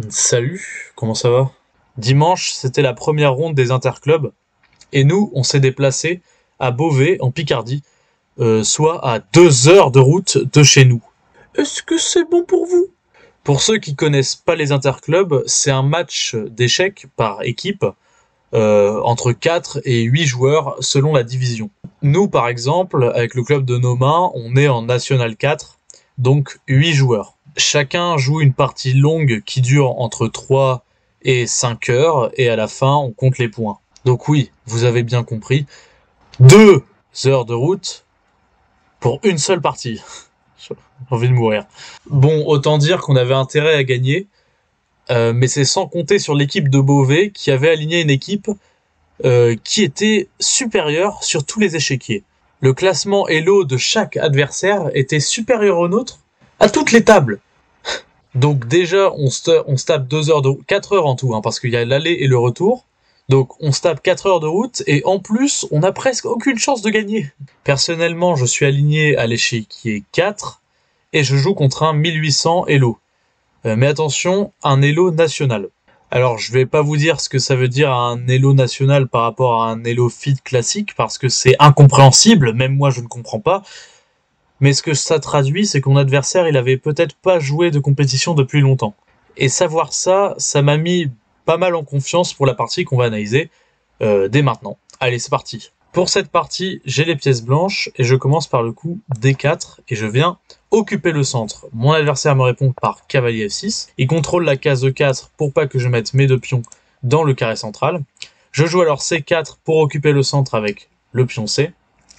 Salut, comment ça va? Dimanche, c'était la première ronde des interclubs et nous, on s'est déplacé à Beauvais, en Picardie, soit à 2 heures de route de chez nous. Est-ce que c'est bon pour vous? Pour ceux qui connaissent pas les interclubs, c'est un match d'échecs par équipe entre 4 et 8 joueurs selon la division. Nous, par exemple, avec le club de nos mains, on est en National 4, donc 8 joueurs. Chacun joue une partie longue qui dure entre 3 et 5 heures, et à la fin, on compte les points. Donc oui, vous avez bien compris, 2 heures de route pour une seule partie. J'ai envie de mourir. Bon, autant dire qu'on avait intérêt à gagner, mais c'est sans compter sur l'équipe de Beauvais qui avait aligné une équipe qui était supérieure sur tous les échiquiers. Le classement Elo de chaque adversaire était supérieur au nôtre à toutes les tables. Donc déjà, on se tape 2 heures de 4 heures en tout, hein, parce qu'il y a l'aller et le retour. Donc on se tape 4 heures de route et en plus, on n'a presque aucune chance de gagner. Personnellement, je suis aligné à l'échiquier 4 et je joue contre un 1800 Elo. Mais attention, un Elo national. Alors, je vais pas vous dire ce que ça veut dire un Elo national par rapport à un Elo feed classique, parce que c'est incompréhensible, même moi je ne comprends pas. Mais ce que ça traduit, c'est que mon adversaire, il avait peut-être pas joué de compétition depuis longtemps. Et savoir ça, ça m'a mis pas mal en confiance pour la partie qu'on va analyser dès maintenant. Allez, c'est parti. Pour cette partie, j'ai les pièces blanches et je commence par le coup D4 et je viens occuper le centre. Mon adversaire me répond par cavalier F6. Il contrôle la case E4 pour pas que je mette mes deux pions dans le carré central. Je joue alors C4 pour occuper le centre avec le pion C.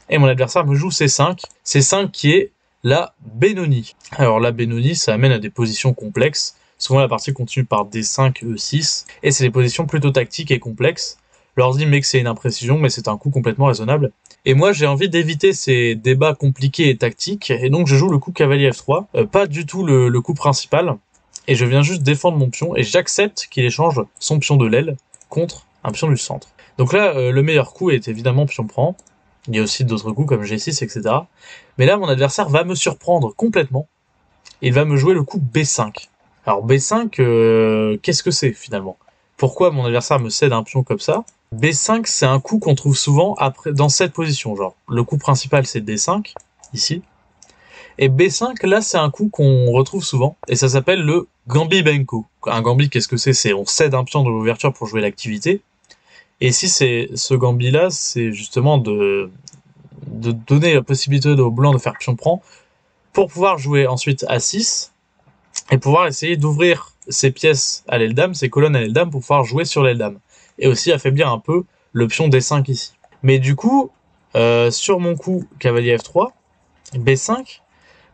Et mon adversaire me joue C5. C5 qui est la Benoni. Alors la Benoni, ça amène à des positions complexes. Souvent la partie continue par D5, E6. Et c'est des positions plutôt tactiques et complexes. L'ordi met que c'est une imprécision, mais c'est un coup complètement raisonnable. Et moi, j'ai envie d'éviter ces débats compliqués et tactiques, et donc je joue le coup cavalier F3, pas du tout le coup principal, et je viens juste défendre mon pion, et j'accepte qu'il échange son pion de l'aile contre un pion du centre. Donc là, le meilleur coup est évidemment pion prend. Il y a aussi d'autres coups comme G6, etc. Mais là, mon adversaire va me surprendre complètement. Il va me jouer le coup B5. Alors B5, qu'est-ce que c'est finalement? Pourquoi mon adversaire me cède un pion comme ça? B5, c'est un coup qu'on trouve souvent après, dans cette position. Genre, le coup principal, c'est D5, ici. Et B5, là, c'est un coup qu'on retrouve souvent. Et ça s'appelle le Gambi Benko. Un Gambi, qu'est-ce que c'est? C'est on cède un pion de l'ouverture pour jouer l'activité. Et si c'est ce Gambi-là, c'est justement de donner la possibilité au blanc de faire pion prend pour pouvoir jouer ensuite A6 et pouvoir essayer d'ouvrir ses pièces à l'aile dame, ses colonnes à l'aile dame pour pouvoir jouer sur l'aile dame. Et aussi affaiblir un peu le pion D5 ici. Mais du coup, sur mon coup cavalier F3, B5,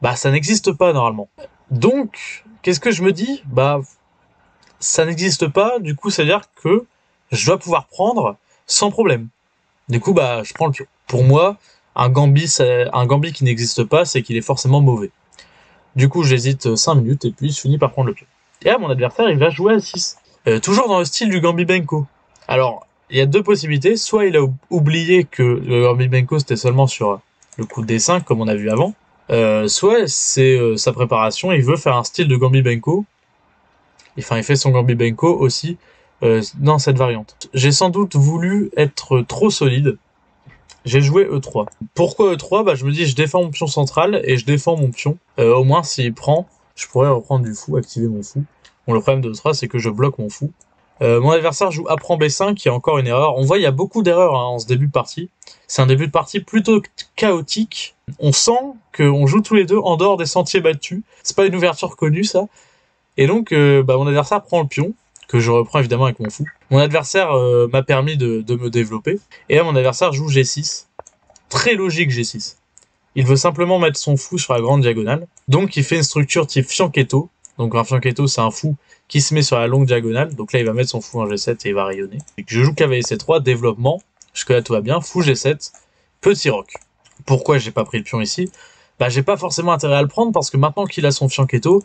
bah ça n'existe pas normalement. Donc, qu'est-ce que je me dis? Bah, ça n'existe pas, du coup, ça veut dire que je dois pouvoir prendre sans problème. Du coup, bah, je prends le pion. Pour moi, un Gambit qui n'existe pas, c'est qu'il est forcément mauvais. Du coup, j'hésite 5 minutes et puis je finis par prendre le pion. Et là, mon adversaire, il va jouer à 6. Toujours dans le style du Gambit Benko. Alors, il y a deux possibilités. Soit il a oublié que le Gambit Benko, c'était seulement sur le coup de D5, comme on a vu avant. Soit c'est sa préparation, il veut faire un style de Gambit Benko. Enfin, il fait son Gambit Benko aussi dans cette variante. J'ai sans doute voulu être trop solide. J'ai joué E3. Pourquoi E3? Bah, je me dis, je défends mon pion central et je défends mon pion. Au moins, s'il prend, je pourrais reprendre du fou, activer mon fou. Bon, le problème de E3, c'est que je bloque mon fou. Mon adversaire joue apprend B5, qui est encore une erreur. On voit, il y a beaucoup d'erreurs en ce début de partie. C'est un début de partie plutôt chaotique. On sent qu'on joue tous les deux en dehors des sentiers battus. C'est pas une ouverture connue, ça. Et donc, bah, mon adversaire prend le pion, que je reprends évidemment avec mon fou. Mon adversaire m'a permis de me développer. Et là, mon adversaire joue G6. Très logique G6. Il veut simplement mettre son fou sur la grande diagonale. Donc, il fait une structure type fianchetto. Donc, un fianchetto, c'est un fou qui se met sur la longue diagonale. Donc là, il va mettre son fou en G7 et il va rayonner. Et je joue cavalier C3, développement. Jusque-là, tout va bien. Fou G7, petit roc. Pourquoi j'ai pas pris le pion ici? Bah, j'ai pas forcément intérêt à le prendre parce que maintenant qu'il a son fianchetto,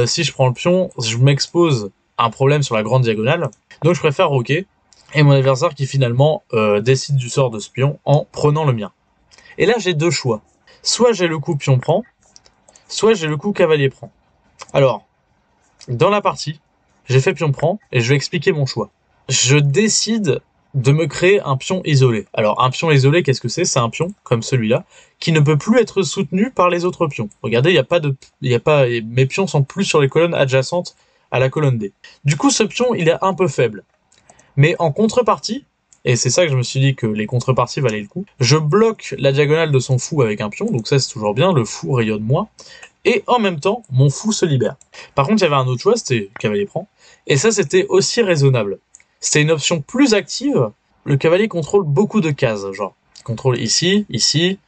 si je prends le pion, je m'expose à un problème sur la grande diagonale. Donc, je préfère roquer. Et mon adversaire qui finalement décide du sort de ce pion en prenant le mien. Et là, j'ai deux choix. Soit j'ai le coup pion prend, soit j'ai le coup cavalier prend. Alors, dans la partie, J'ai fait pion prend, et je vais expliquer mon choix. Je décide de me créer un pion isolé. Alors un pion isolé, qu'est-ce que c'est? C'est un pion, comme celui-là, qui ne peut plus être soutenu par les autres pions. Regardez, mes pions sont plus sur les colonnes adjacentes à la colonne D. Du coup, ce pion, il est un peu faible. Mais en contrepartie, et c'est ça que je me suis dit que les contreparties valaient le coup, je bloque la diagonale de son fou avec un pion, donc ça c'est toujours bien, le fou rayonne moins, et en même temps, mon fou se libère. Par contre, il y avait un autre choix, c'était cavalier prend, et ça c'était aussi raisonnable. C'était une option plus active, le cavalier contrôle beaucoup de cases, genre, il contrôle ici, ici,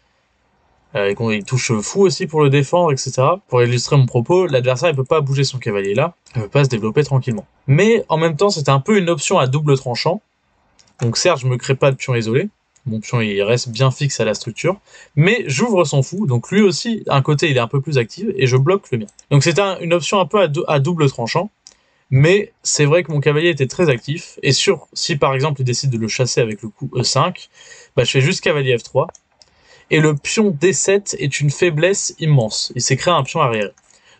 il touche fou aussi pour le défendre, etc. Pour illustrer mon propos, l'adversaire il peut pas bouger son cavalier là, il peut pas se développer tranquillement. Mais en même temps, c'était un peu une option à double tranchant. Donc certes, je me crée pas de pion isolé, mon pion il reste bien fixe à la structure, mais j'ouvre son fou, donc lui aussi, d'un côté il est un peu plus actif, et je bloque le mien. Donc c'était une option un peu à double tranchant, mais c'est vrai que mon cavalier était très actif, et si par exemple il décide de le chasser avec le coup E5, bah je fais juste cavalier F3, et le pion D7 est une faiblesse immense, il s'est créé un pion arrière.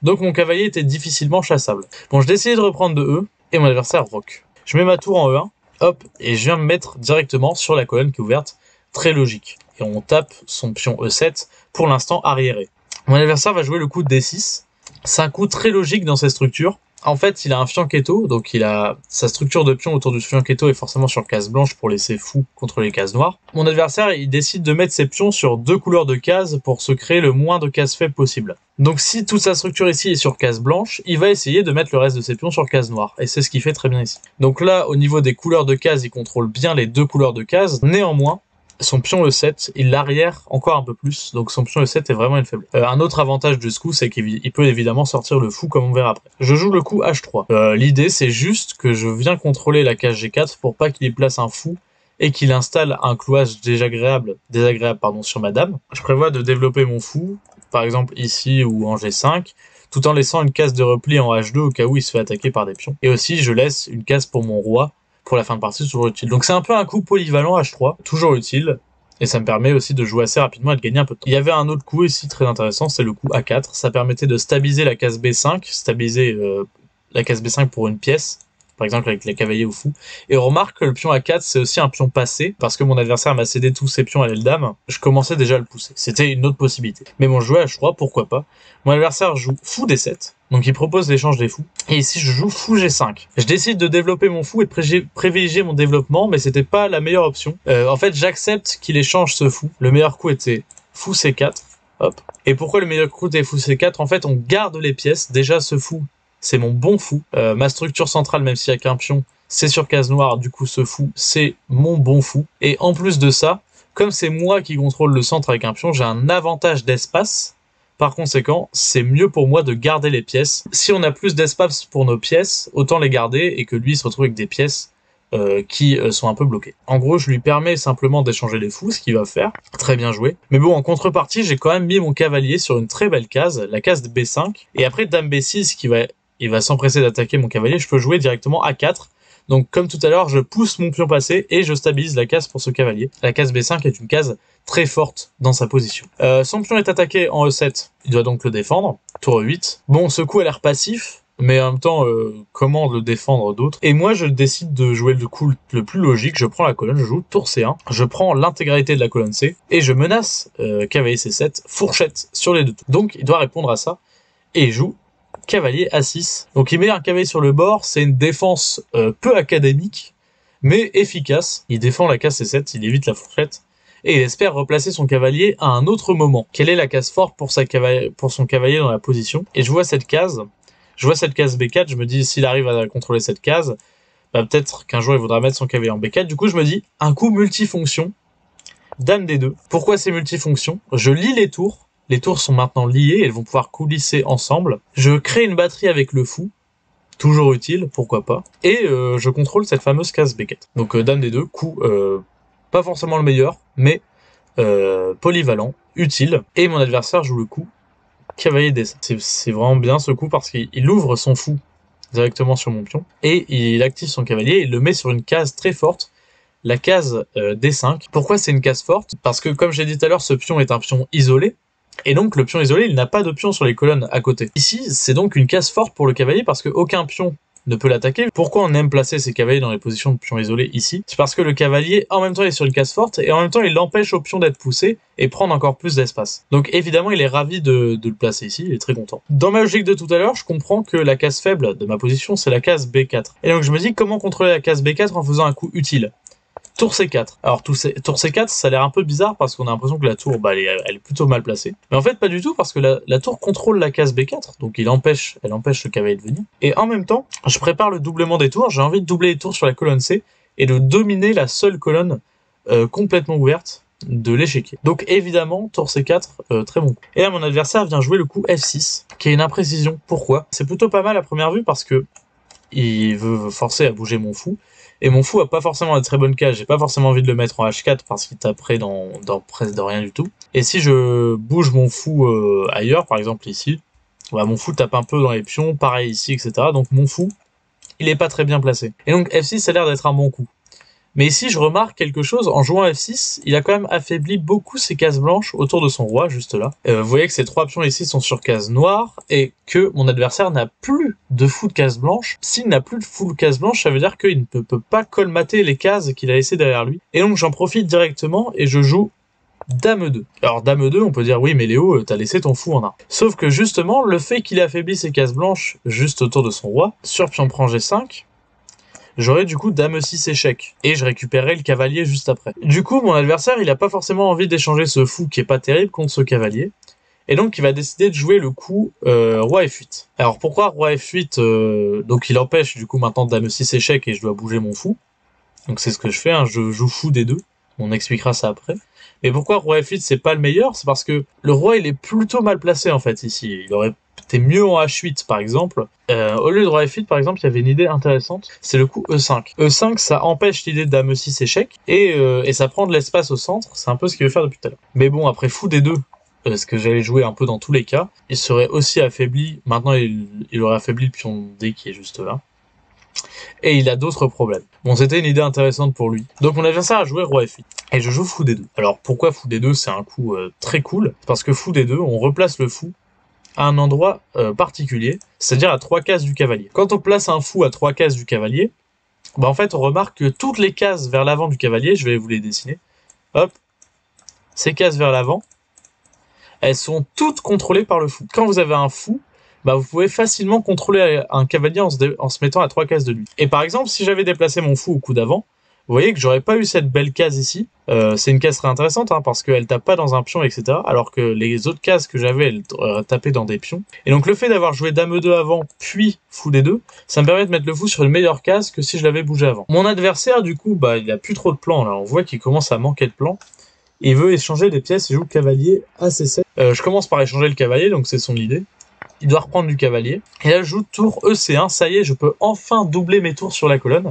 Donc mon cavalier était difficilement chassable. Bon, je décide de reprendre de E, et mon adversaire roque. Je mets ma tour en E1, hop, et je viens me mettre directement sur la colonne qui est ouverte, très logique. Et on tape son pion E7, pour l'instant arriéré. Mon adversaire va jouer le coup de D6, c'est un coup très logique dans cette structure. En fait, il a un fianchetto, donc il a sa structure de pion autour du fianchetto est forcément sur case blanche pour laisser fou contre les cases noires. Mon adversaire, il décide de mettre ses pions sur 2 couleurs de cases pour se créer le moins de cases faibles possible. Donc si toute sa structure ici est sur case blanche, il va essayer de mettre le reste de ses pions sur case noire, et c'est ce qu'il fait très bien ici. Donc là, au niveau des couleurs de cases, il contrôle bien les 2 couleurs de cases, néanmoins, son pion E7, il l'arrière encore un peu plus, donc son pion E7 est vraiment une faiblesse. Un autre avantage de ce coup, c'est qu'il peut évidemment sortir le fou comme on verra après. Je joue le coup H3. L'idée, c'est juste que je viens contrôler la case G4 pour pas qu'il y place un fou et qu'il installe un clouage désagréable sur ma dame. Je prévois de développer mon fou, par exemple ici ou en G5, tout en laissant une case de repli en H2 au cas où il se fait attaquer par des pions. Et aussi, je laisse une case pour mon roi, pour la fin de partie, toujours utile. Donc c'est un peu un coup polyvalent H3, toujours utile, et ça me permet aussi de jouer assez rapidement et de gagner un peu de temps. Il y avait un autre coup ici très intéressant, c'est le coup A4, ça permettait de stabiliser la case B5, la case B5 pour une pièce, par exemple avec les cavaliers au fou. Et on remarque que le pion A4, c'est aussi un pion passé, parce que mon adversaire m'a cédé tous ses pions à l'aile dame, je commençais déjà à le pousser. C'était une autre possibilité. Mais bon, je jouais H3, pourquoi pas. Mon adversaire joue fou D7, donc il propose l'échange des fous. Et ici, je joue fou G5. Je décide de développer mon fou et de privilégier mon développement, mais c'était pas la meilleure option. En fait, j'accepte qu'il échange ce fou. Le meilleur coup était fou C4. Hop. Et pourquoi le meilleur coup était fou C4? En fait, on garde les pièces. Déjà, ce fou, c'est mon bon fou. Ma structure centrale, même s'il n'y a qu'un pion, c'est sur case noire. Du coup, ce fou, c'est mon bon fou. Et en plus de ça, comme c'est moi qui contrôle le centre avec un pion, j'ai un avantage d'espace. Par conséquent, c'est mieux pour moi de garder les pièces. Si on a plus d'espace pour nos pièces, autant les garder et que lui se retrouve avec des pièces qui sont un peu bloquées. En gros, je lui permets simplement d'échanger les fous, ce qu'il va faire. Très bien joué. Mais bon, en contrepartie, j'ai quand même mis mon cavalier sur une très belle case, la case de B5. Et après, dame B6, il va s'empresser d'attaquer mon cavalier, je peux jouer directement A4. Donc comme tout à l'heure, je pousse mon pion passé et je stabilise la case pour ce cavalier. La case B5 est une case très forte dans sa position. Son pion est attaqué en E7, il doit donc le défendre. Tour E8. Bon, ce coup a l'air passif, mais en même temps, comment le défendre d'autre? Et moi, je décide de jouer le coup le plus logique. Je prends la colonne, je joue tour C1, je prends l'intégralité de la colonne C, et je menace cavalier C7, fourchette sur les deux tours. Donc, il doit répondre à ça, et il joue cavalier A6. Donc il met un cavalier sur le bord, c'est une défense peu académique, mais efficace. Il défend la case C7, il évite la fourchette, et il espère replacer son cavalier à un autre moment. Quelle est la case forte pour son cavalier dans la position? Et je vois cette case B4, je me dis, s'il arrive à contrôler cette case, bah, peut-être qu'un jour il voudra mettre son cavalier en B4. Du coup, je me dis, un coup multifonction, dame D2. Pourquoi c'est multifonction? Je lie les tours. Les tours sont maintenant liées, elles vont pouvoir coulisser ensemble. Je crée une batterie avec le fou, toujours utile, pourquoi pas. Et je contrôle cette fameuse case B4. Donc dame D2, coup pas forcément le meilleur, mais polyvalent, utile. Et mon adversaire joue le coup cavalier D5. C'est vraiment bien ce coup parce qu'il ouvre son fou directement sur mon pion. Et il active son cavalier et il le met sur une case très forte, la case D5. Pourquoi c'est une case forte? Parce que comme j'ai dit tout à l'heure, ce pion est un pion isolé. Et donc le pion isolé, il n'a pas de pion sur les colonnes à côté. Ici, c'est donc une case forte pour le cavalier parce qu'aucun pion ne peut l'attaquer. Pourquoi on aime placer ces cavaliers dans les positions de pions isolés ici? C'est parce que le cavalier, en même temps, il est sur une case forte, et en même temps, il empêche au pion d'être poussé et prendre encore plus d'espace. Donc évidemment, il est ravi de le placer ici, il est très content. Dans ma logique de tout à l'heure, je comprends que la case faible de ma position, c'est la case B4. Et donc je me dis comment contrôler la case B4 en faisant un coup utile. Tour C4. Alors tour C4, ça a l'air un peu bizarre parce qu'on a l'impression que la tour, bah, elle est plutôt mal placée. Mais en fait, pas du tout parce que la tour contrôle la case B4, donc elle empêche le cavalier de venir. Et en même temps, je prépare le doublement des tours. J'ai envie de doubler les tours sur la colonne C et de dominer la seule colonne complètement ouverte de l'échiquier. Donc évidemment, tour C4, très bon coup. Et là, mon adversaire vient jouer le coup F6, qui est une imprécision. Pourquoi? C'est plutôt pas mal à première vue parce que il veut forcer à bouger mon fou. Et mon fou a pas forcément de très bonne case, j'ai pas forcément envie de le mettre en H4 parce qu'il taperait presque dans rien du tout. Et si je bouge mon fou ailleurs, par exemple ici, bah mon fou tape un peu dans les pions, pareil ici, etc. Donc mon fou, il est pas très bien placé. Et donc F6 a l'air d'être un bon coup. Mais ici, je remarque quelque chose, en jouant F6, il a quand même affaibli beaucoup ses cases blanches autour de son roi, juste là. Vous voyez que ces 3 pions ici sont sur case noire, et que mon adversaire n'a plus de fou de case blanche. S'il n'a plus de fou de case blanche, ça veut dire qu'il ne peut pas colmater les cases qu'il a laissées derrière lui. Et donc j'en profite directement, et je joue Dame 2. Alors Dame 2, on peut dire oui mais Léo, t'as laissé ton fou en A. Sauf que justement, le fait qu'il ait affaibli ses cases blanches juste autour de son roi, sur pion prend G5, j'aurais du coup Dame 6 échec, et je récupérerai le cavalier juste après. Du coup, mon adversaire, il a pas forcément envie d'échanger ce fou qui est pas terrible contre ce cavalier, et donc il va décider de jouer le coup Roi F8. Alors pourquoi Roi F8 donc il empêche du coup maintenant Dame 6 échec et je dois bouger mon fou. Donc c'est ce que je fais, hein, je joue fou D2, on expliquera ça après. Mais pourquoi Roi F8 c'est pas le meilleur? C'est parce que le roi il est plutôt mal placé en fait ici, il aurait été mieux en H8 par exemple. Au lieu de Roi F8 par exemple, il y avait une idée intéressante, c'est le coup E5. E5 ça empêche l'idée de Dame 6 échec, et ça prend de l'espace au centre, c'est un peu ce qu'il veut faire depuis tout à l'heure. Mais bon, après fou D2, ce que j'allais jouer un peu dans tous les cas, il serait aussi affaibli, maintenant il aurait affaibli le pion D qui est juste là. Et il a d'autres problèmes. Bon, c'était une idée intéressante pour lui. Donc mon adversaire a joué Roi F8. Et je joue Fou D2. Alors pourquoi Fou D2 c'est un coup très cool? Parce que Fou D2, on replace le fou à un endroit particulier, c'est-à-dire à 3 cases du cavalier. Quand on place un fou à 3 cases du cavalier, bah en fait on remarque que toutes les cases vers l'avant du cavalier, je vais vous les dessiner, hop, ces cases vers l'avant, elles sont toutes contrôlées par le fou. Quand vous avez un fou, bah vous pouvez facilement contrôler un cavalier en se mettant à 3 cases de lui. Et par exemple, si j'avais déplacé mon fou au coup d'avant, vous voyez que j'aurais pas eu cette belle case ici. C'est une case très intéressante hein, parce qu'elle tape pas dans un pion, etc. Alors que les autres cases que j'avais, elles tapaient dans des pions. Et donc le fait d'avoir joué Dame 2 avant, puis Fou D2, ça me permet de mettre le fou sur une meilleure case que si je l'avais bougé avant. Mon adversaire, du coup, bah il a plus trop de plans là. On voit qu'il commence à manquer de plans. Il veut échanger des pièces, il joue le cavalier à C7. Je commence par échanger le cavalier, donc c'est son idée. Il doit reprendre du cavalier. Et là, je joue tour EC1. Ça y est, je peux enfin doubler mes tours sur la colonne.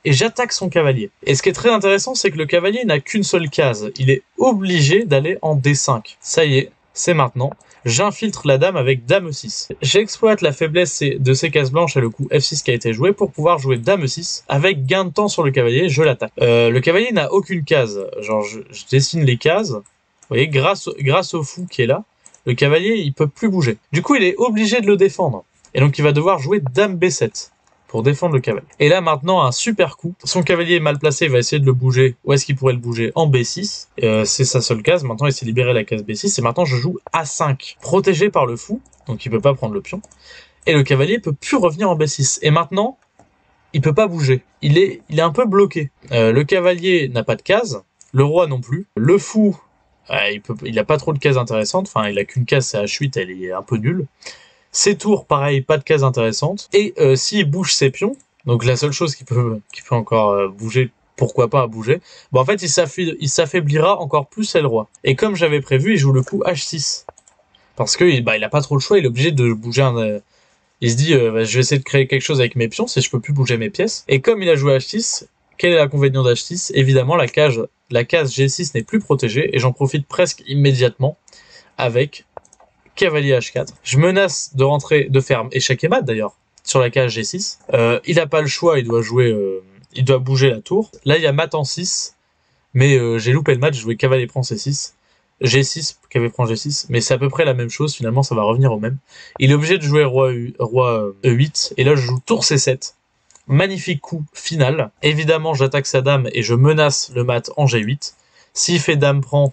Et j'attaque son cavalier. Et ce qui est très intéressant, c'est que le cavalier n'a qu'une seule case. Il est obligé d'aller en D5. Ça y est, c'est maintenant. J'infiltre la dame avec Dame 6. J'exploite la faiblesse de ces cases blanches et le coup F6 qui a été joué pour pouvoir jouer Dame 6. Avec gain de temps sur le cavalier, je l'attaque. Le cavalier n'a aucune case. Genre, je dessine les cases. Vous voyez, grâce au fou qui est là, le cavalier, il peut plus bouger. Du coup, il est obligé de le défendre. Et donc, il va devoir jouer Dame B7 pour défendre le cavalier. Et là, maintenant, un super coup. Son cavalier est mal placé, il va essayer de le bouger. Où est-ce qu'il pourrait le bouger? En B6. C'est sa seule case. Maintenant, il s'est libéré la case B6. Et maintenant, je joue A5. Protégé par le fou. Donc, il peut pas prendre le pion. Et le cavalier peut plus revenir en B6. Et maintenant, il peut pas bouger. Il est un peu bloqué. Le cavalier n'a pas de case. Le roi non plus. Le fou... il a pas trop de cases intéressantes, enfin il a qu'une case, c'est H8, elle est un peu nulle. Ses tours, pareil, pas de cases intéressantes. Et s'il bouge ses pions, donc la seule chose qui peut encore bouger, pourquoi pas bouger, bon en fait il s'affaiblira encore plus c'est le roi. Et comme j'avais prévu, il joue le coup H6. Parce que il a pas trop le choix, il est obligé de bouger il se dit, je vais essayer de créer quelque chose avec mes pions, si je peux plus bouger mes pièces. Et comme il a joué H6, quel est l'inconvénient d'H6? Évidemment, la case G6 n'est plus protégée et j'en profite presque immédiatement avec cavalier H4. Je menace de faire échec et mat d'ailleurs sur la case G6. Il n'a pas le choix, il doit bouger la tour. Là, il y a mat en 6, mais j'ai loupé le match, j'ai joué cavalier prend C6. G6, cavalier prend G6, mais c'est à peu près la même chose, finalement ça va revenir au même. Il est obligé de jouer roi E8, et là je joue tour C7. Magnifique coup final. Évidemment, j'attaque sa dame et je menace le mat en G8. S'il fait dame prend,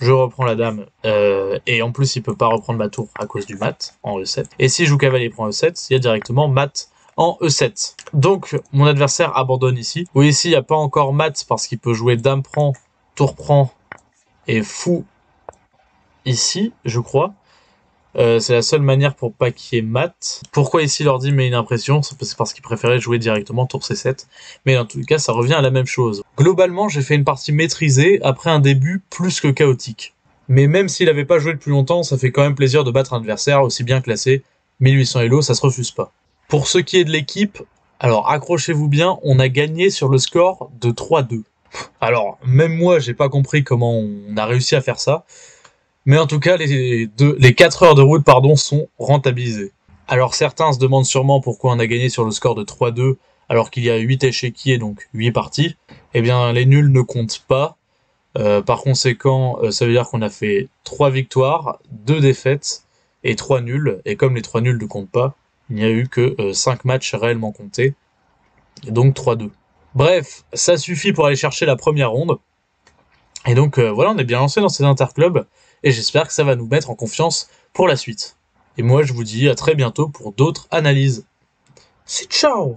je reprends la dame. Et en plus, il peut pas reprendre ma tour à cause du mat en E7. Et si je joue cavalier prend E7, il y a directement mat en E7. Donc, mon adversaire abandonne ici. Oui, ici, il n'y a pas encore mat parce qu'il peut jouer dame prend, tour prend et fou ici, je crois. C'est la seule manière pour pas qu'il y ait mat. Pourquoi ici l'ordi met une impression? C'est parce qu'il préférait jouer directement tour C7. Mais dans tous les cas, ça revient à la même chose. Globalement, j'ai fait une partie maîtrisée après un début plus que chaotique. Mais même s'il avait pas joué depuis longtemps, ça fait quand même plaisir de battre un adversaire aussi bien classé. 1800 Elo, ça se refuse pas. Pour ce qui est de l'équipe, alors accrochez-vous bien, on a gagné sur le score de 3-2. Alors, même moi, j'ai pas compris comment on a réussi à faire ça. Mais en tout cas, les 4 heures de route sont rentabilisées. Alors certains se demandent sûrement pourquoi on a gagné sur le score de 3-2 alors qu'il y a 8 échiquiers, donc 8 parties. Eh bien, les nuls ne comptent pas. Par conséquent, ça veut dire qu'on a fait 3 victoires, 2 défaites et 3 nuls. Et comme les 3 nuls ne comptent pas, il n'y a eu que 5 matchs réellement comptés. Et donc 3-2. Bref, ça suffit pour aller chercher la première ronde. Et donc voilà, on est bien lancé dans ces interclubs. Et j'espère que ça va nous mettre en confiance pour la suite. Et moi, je vous dis à très bientôt pour d'autres analyses. C'est ciao!